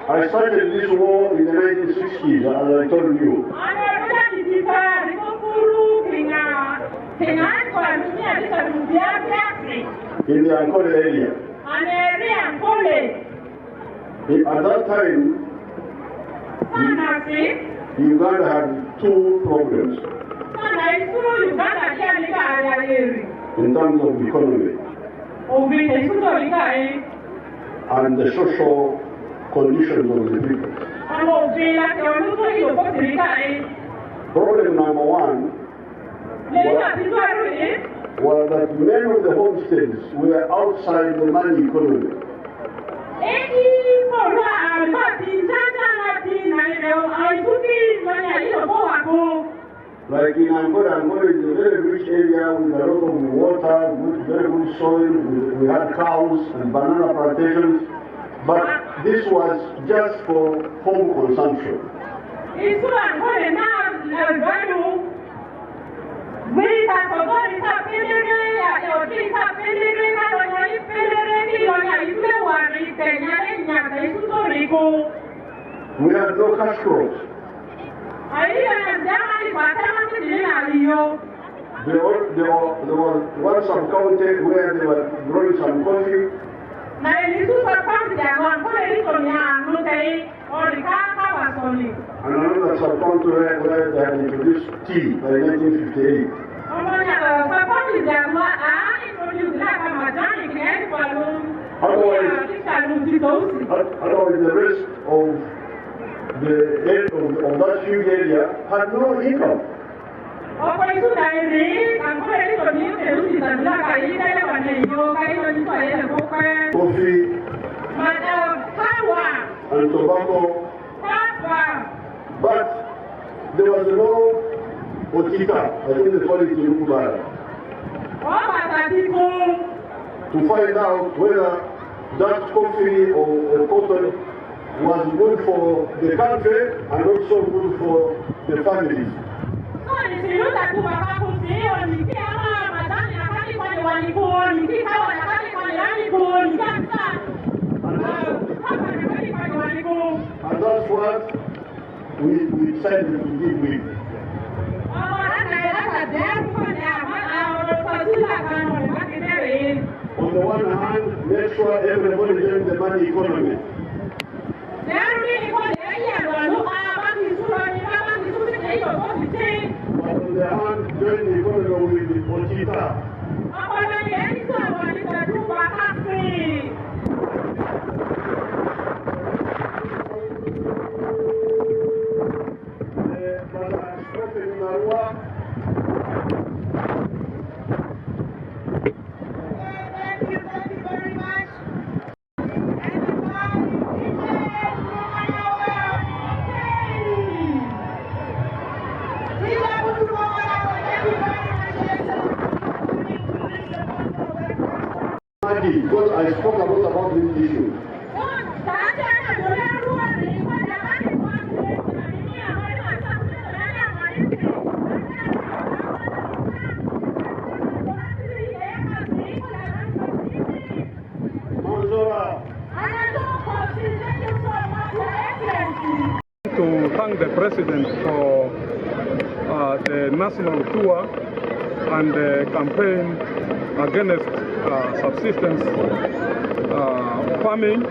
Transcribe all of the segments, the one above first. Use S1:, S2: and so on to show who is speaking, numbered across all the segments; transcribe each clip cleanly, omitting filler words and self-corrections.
S1: I started this war in the 1960s, as I told you. In the Ankole area. At that time, Uganda had two problems in terms of economy and the social conditions of the people. Problem number one was that many of the homesteads were outside the money economy. Like in Angola, Angola is a very rich area with a lot of water, very good soil. We had cows and banana plantations, but this was just for home consumption. We had no cash crops. There was one sub-county where they were growing some coffee. And another sub-county where they had introduced tea by 1958. Otherwise, the rest of that huge area had no income. Coffee and tobacco, but there was no otita, I think they call it in Uganda, to find out whether that coffee or cotton was good for the country and also good for the families. And that's what we decided to deal with. On the one hand, make sure everybody gets the money economy. But on the hand, join the economy with the Otita. Because I spoke a lot about this issue.
S2: To thank the President for the national tour and the campaign against subsistence farming,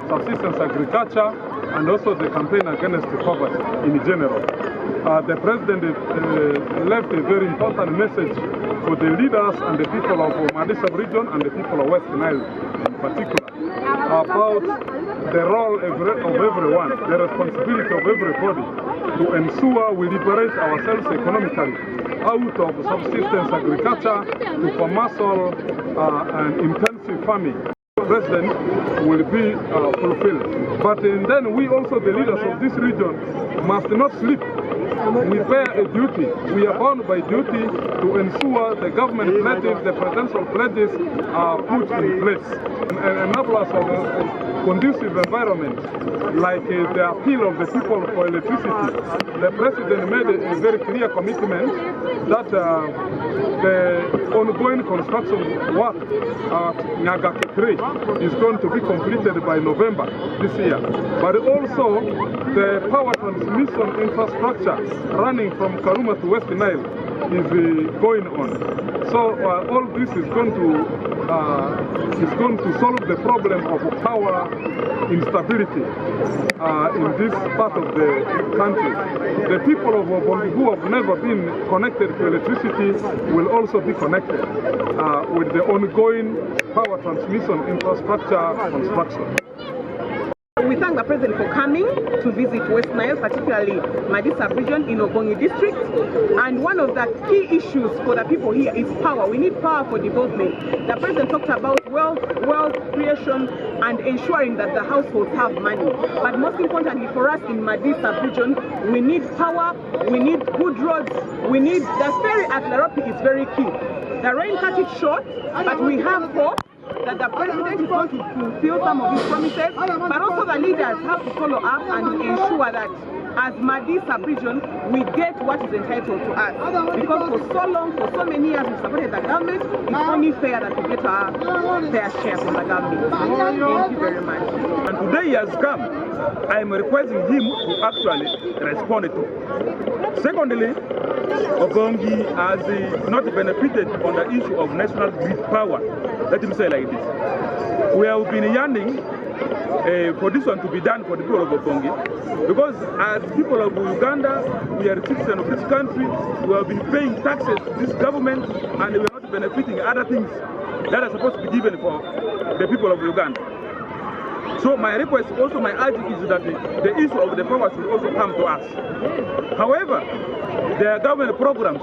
S2: subsistence agriculture, and also the campaign against poverty in general. The President left a very important message for the leaders and the people of Madisa region and the people of West Nile in particular about the role of everyone, the responsibility of everybody to ensure we liberate ourselves economically out of subsistence agriculture to commercial and intensive farming. The President will be fulfilled. But then we also, the leaders of this region, must not sleep. We bear a duty. We are bound by duty to ensure the government pledges, the presidential pledges are put in place and enable us of a conducive environment, like the appeal of the people for electricity. The President made a very clear commitment that the ongoing construction work at Nyagake 3 is going to be completed by November this year. But also the power transmission infrastructure running from Karuma to West Nile is going on. So all this is going to solve the problem of power instability in this part of the country. The people of Obongi who have never been connected to electricity will also be connected with the ongoing power transmission infrastructure construction.
S3: We thank the President for coming to visit West Nile, particularly Madi sub-region in Obongi district. And one of the key issues for the people here is power. We need power for development. The President talked about wealth creation and ensuring that the households have money. But most importantly for us in Madi sub-region, we need power, we need good roads, we need the ferry at Laropi is very key. The rain cut it short, but we have hope that the President is going to fulfill some of his promises, but also the leaders have to follow up and ensure that as Madi sub-region, we get what is entitled to us. Because for so long, for so many years, we've supported the government, it's only fair that we get our fair share from the government. Thank you very much.
S4: And today he has come. I am requesting him to actually respond to. Secondly, Obongi has not benefited on the issue of national grid power. Let him say like this. We have been yearning for this one to be done for the people of Obongi, because as people of Uganda, we are citizens of this country, we have been paying taxes to this government, and we are not benefiting other things that are supposed to be given for the people of Uganda. So my request, also my urging is that the issue of the power should also come to us. However, there are government programs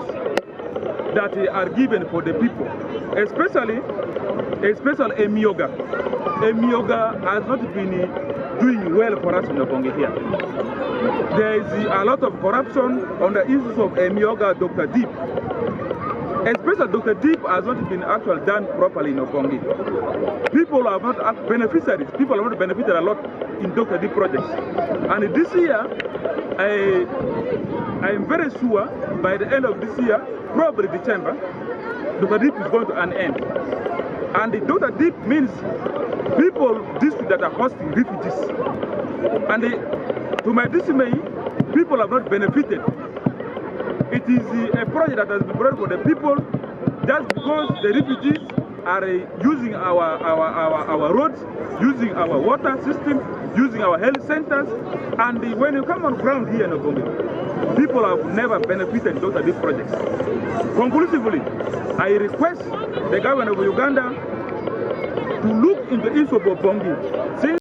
S4: that are given for the people, especially Emioga. Emioga has not been doing well for us in Obongi here. There is a lot of corruption on the issues of Emioga, Dr. Deep. Especially Dr. Deep has not been actually done properly in Obongi. People are not beneficiaries. People have not benefited a lot in Dr. Deep projects. And this year, I am very sure by the end of this year, probably December, Dr. Deep is going to an end. And the Dr. Deep means people district that are hosting refugees. And to my dismay, people have not benefited. It is a project that has been brought for the people just because the refugees are using our roads, using our water system, using our health centers. And when you come on ground here in Obongi, people have never benefited those of these projects. Conclusively, I request the government of Uganda to look into the issue of Obongi. Since